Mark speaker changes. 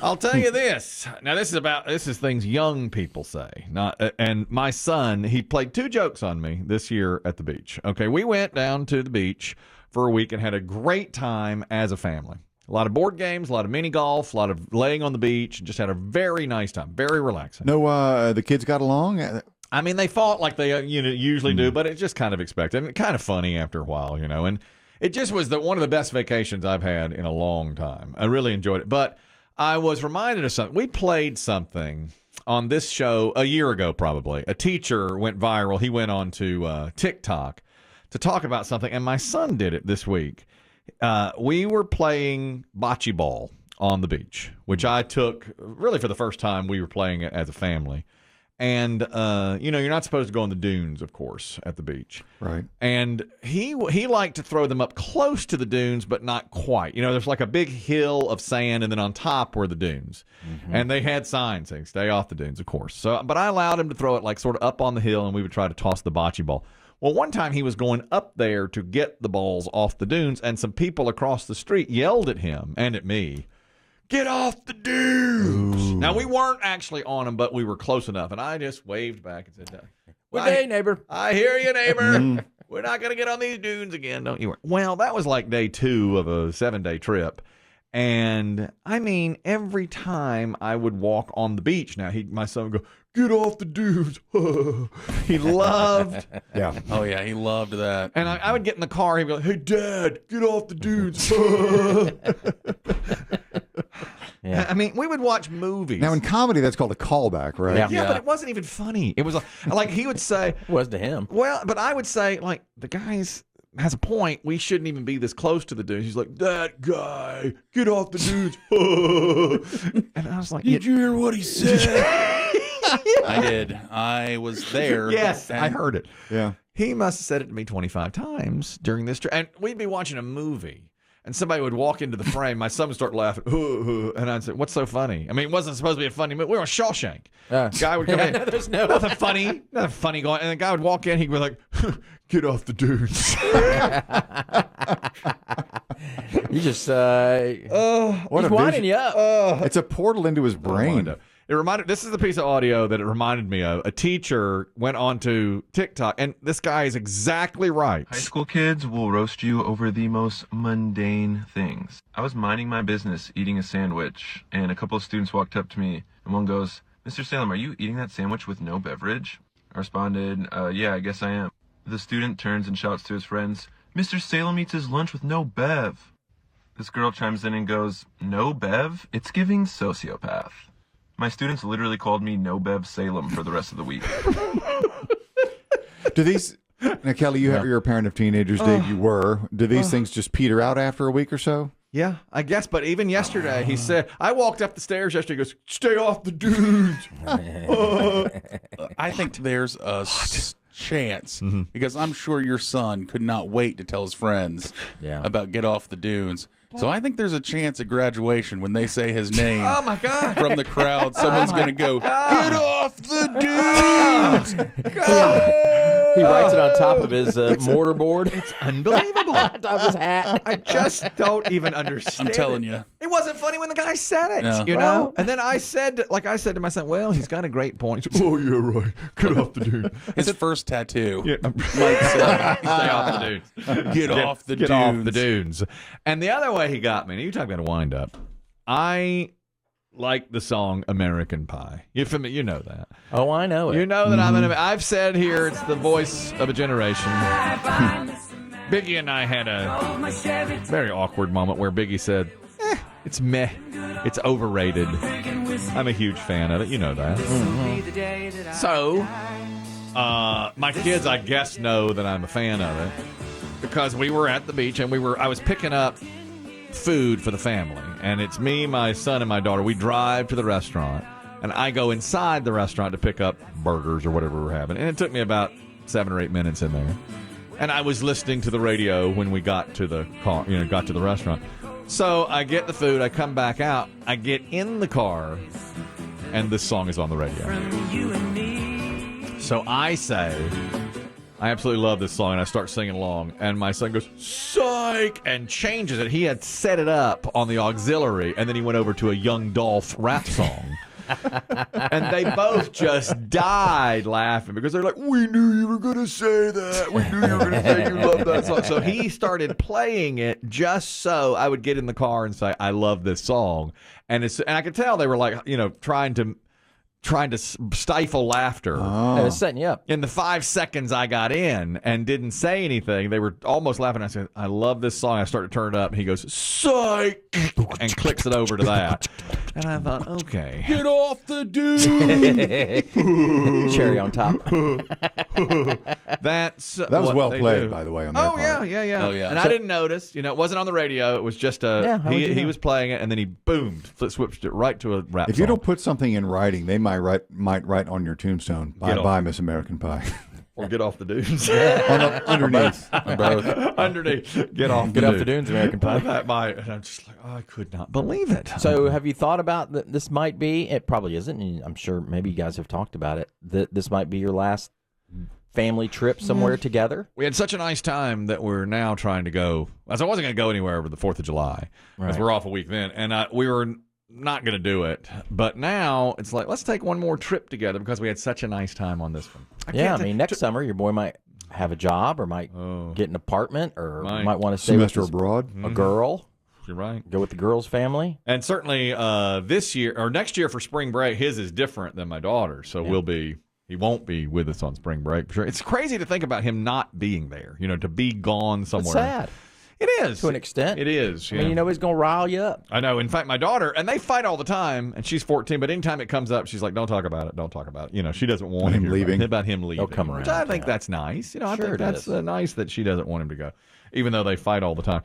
Speaker 1: I'll tell you this. Now, this is things young people say. And my son, he played 2 jokes on me this year at the beach. Okay, we went down to the beach for a week and had a great time as a family. A lot of board games, a lot of mini golf, a lot of laying on the beach. Just had a very nice time, very relaxing.
Speaker 2: No, the kids got along?
Speaker 1: I mean, they fought like they usually do, but it's just kind of expected and kind of funny after a while, And it just was one of the best vacations I've had in a long time. I really enjoyed it. But I was reminded of something. We played something on this show a year ago, probably. A teacher went viral. He went on to TikTok to talk about something, and my son did it this week. We were playing bocce ball on the beach, which I took really for the first time. We were playing it as a family. And, you're not supposed to go on the dunes, of course, at the beach.
Speaker 2: Right.
Speaker 1: And he liked to throw them up close to the dunes, but not quite. There's like a big hill of sand, and then on top were the dunes. Mm-hmm. And they had signs saying, stay off the dunes, of course. But I allowed him to throw it like sort of up on the hill, and we would try to toss the bocce ball. Well, one time he was going up there to get the balls off the dunes, and some people across the street yelled at him and at me, "Get off the dunes!" Ooh. Now, we weren't actually on them, but we were close enough. And I just waved back and said,
Speaker 3: "Good day, neighbor."
Speaker 1: I hear you, neighbor. We're not going to get on these dunes again, don't you? Well, that was like day 2 of a 7-day trip. And, I mean, every time I would walk on the beach, now my son would go, "Get off the dunes." He loved.
Speaker 2: Yeah.
Speaker 3: Oh, yeah, he loved that.
Speaker 1: And I would get in the car, he'd be like, "Hey, Dad, get off the dunes." Yeah. I mean, we would watch movies.
Speaker 2: Now, in comedy, that's called a callback, right?
Speaker 1: Yeah, but it wasn't even funny. It was like he would say.
Speaker 3: It was to him.
Speaker 1: Well, but I would say, like, the guy's has a point. We shouldn't even be this close to the dunes. He's like, "That guy, get off the dunes." And I was like,
Speaker 3: "Did you hear what he said?" I did. I was there.
Speaker 1: Yes, I heard it.
Speaker 2: Yeah.
Speaker 1: He must have said it to me 25 times during this trip. And we'd be watching a movie. And somebody would walk into the frame. My son would start laughing. And I'd say, "What's so funny?" I mean, it wasn't supposed to be a funny movie. We were on Shawshank. Guy would come in.
Speaker 3: There's
Speaker 1: nothing funny going. And the guy would walk in. He'd be like, "Get off the dunes."
Speaker 3: You just, he's winding you up.
Speaker 2: It's a portal into his brain.
Speaker 1: This is the piece of audio that it reminded me of. A teacher went on to TikTok, and this guy is exactly right.
Speaker 4: High school kids will roast you over the most mundane things. I was minding my business, eating a sandwich, and a couple of students walked up to me, and one goes, "Mr. Salem, are you eating that sandwich with no beverage?" I responded, "Yeah, I guess I am." The student turns and shouts to his friends, "Mr. Salem eats his lunch with no bev." This girl chimes in and goes, "No bev? It's giving sociopath." My students literally called me No Bev Salem for the rest of the week.
Speaker 2: Do these, now Kelly, you're a parent of teenagers, Dave, you were. Do these things just peter out after a week or so?
Speaker 1: Yeah, I guess. But even yesterday, he said, I walked up the stairs yesterday, he goes, "Stay off the dudes."
Speaker 5: I think there's a chance, because I'm sure your son could not wait to tell his friends about Get Off the Dunes. So I think there's a chance at graduation when they say his name.
Speaker 1: Oh my God!
Speaker 5: From the crowd, someone's going to go, "Get off the dunes!"
Speaker 3: He writes it on top of his mortar board.
Speaker 1: It's unbelievable.
Speaker 3: On top of his hat.
Speaker 1: I just don't even understand.
Speaker 5: I'm telling you.
Speaker 1: It wasn't funny when the guy said it,
Speaker 5: No.
Speaker 1: you know? And then I said to my son, "Well, he's got a great point." He said, "Oh, yeah, right. Get off the dude."
Speaker 5: His first tattoo.
Speaker 1: Yeah.
Speaker 5: Mike said,
Speaker 1: "Stay off the dudes.
Speaker 5: Get off the
Speaker 1: Get
Speaker 5: dunes."
Speaker 1: off the dunes. And the other way he got me, and you talk about a wind up, I like the song American Pie. You know that.
Speaker 3: Oh, I know it.
Speaker 1: You know that I've said here it's the voice of a generation. Biggie and I had a very awkward moment where Biggie said, "It's meh. It's overrated." I'm a huge fan of it. You know that. Mm-hmm. So, my kids, I guess, know that I'm a fan of it because we were at the beach and I was picking up food for the family. And it's me, my son, and my daughter. We drive to the restaurant, and I go inside the restaurant to pick up burgers or whatever we're having. And it took me about 7 or 8 minutes in there. And I was listening to the radio when we got to the car, got to the restaurant. So I get the food, I come back out, I get in the car, and this song is on the radio. So I say, I absolutely love this song, and I start singing along, and my son goes, psych, and changes it. He had set it up on the auxiliary, and then he went over to a Young Dolph rap song. And they both just died laughing because they're like, we knew you were going to say that. We knew you were going to say you love that song. So he started playing it just so I would get in the car and say, I love this song. And I could tell they were like, trying to stifle laughter.
Speaker 6: It was setting you up.
Speaker 1: In the 5 seconds I got in and didn't say anything, they were almost laughing. I said, I love this song. I started to turn it up, and he goes, psych, and clicks it over to that. And I thought, okay.
Speaker 5: Get off the dude.
Speaker 6: Cherry on top.
Speaker 2: That was well played, by the way, on their part.
Speaker 1: Yeah.
Speaker 5: Oh, yeah.
Speaker 1: And I didn't notice. It wasn't on the radio. It was just he was playing it, and then he switched it right to a rap
Speaker 2: If
Speaker 1: song.
Speaker 2: you don't put something in writing, they might write on your tombstone, bye-bye, Miss American Pie.
Speaker 1: Or get off the dunes.
Speaker 2: Underneath.
Speaker 5: Both.
Speaker 1: Underneath. Get off
Speaker 6: the dunes, American Pie.
Speaker 1: And I'm just like, I could not believe it.
Speaker 6: So have you thought about that this might be, it probably isn't, and I'm sure maybe you guys have talked about it, that this might be your last family trip somewhere together?
Speaker 1: We had such a nice time that we're now trying to go. As I wasn't going to go anywhere over the 4th of July, because we're off a week then. And we were not going to do it. But now it's like, let's take one more trip together because we had such a nice time on this one.
Speaker 6: I mean, next summer your boy might have a job or might get an apartment or might want to stay
Speaker 2: Semester
Speaker 6: with
Speaker 2: abroad.
Speaker 6: a girl.
Speaker 1: You're right.
Speaker 6: Go with the girl's family.
Speaker 1: And certainly this year or next year for spring break, his is different than my daughter's. So he won't be with us on spring break. For sure. It's crazy to think about him not being there, to be gone somewhere.
Speaker 6: It's sad.
Speaker 1: It is.
Speaker 6: To an extent.
Speaker 1: It is.
Speaker 6: I mean, he's going to rile you up.
Speaker 1: I know. In fact, my daughter, and they fight all the time, and she's 14, but anytime it comes up, she's like, don't talk about it. Don't talk about it. She doesn't want
Speaker 2: him
Speaker 1: to hear
Speaker 2: leaving.
Speaker 1: about him leaving.
Speaker 6: He'll come around.
Speaker 1: Which I think that's nice. I think that's nice that she doesn't want him to go, even though they fight all the time.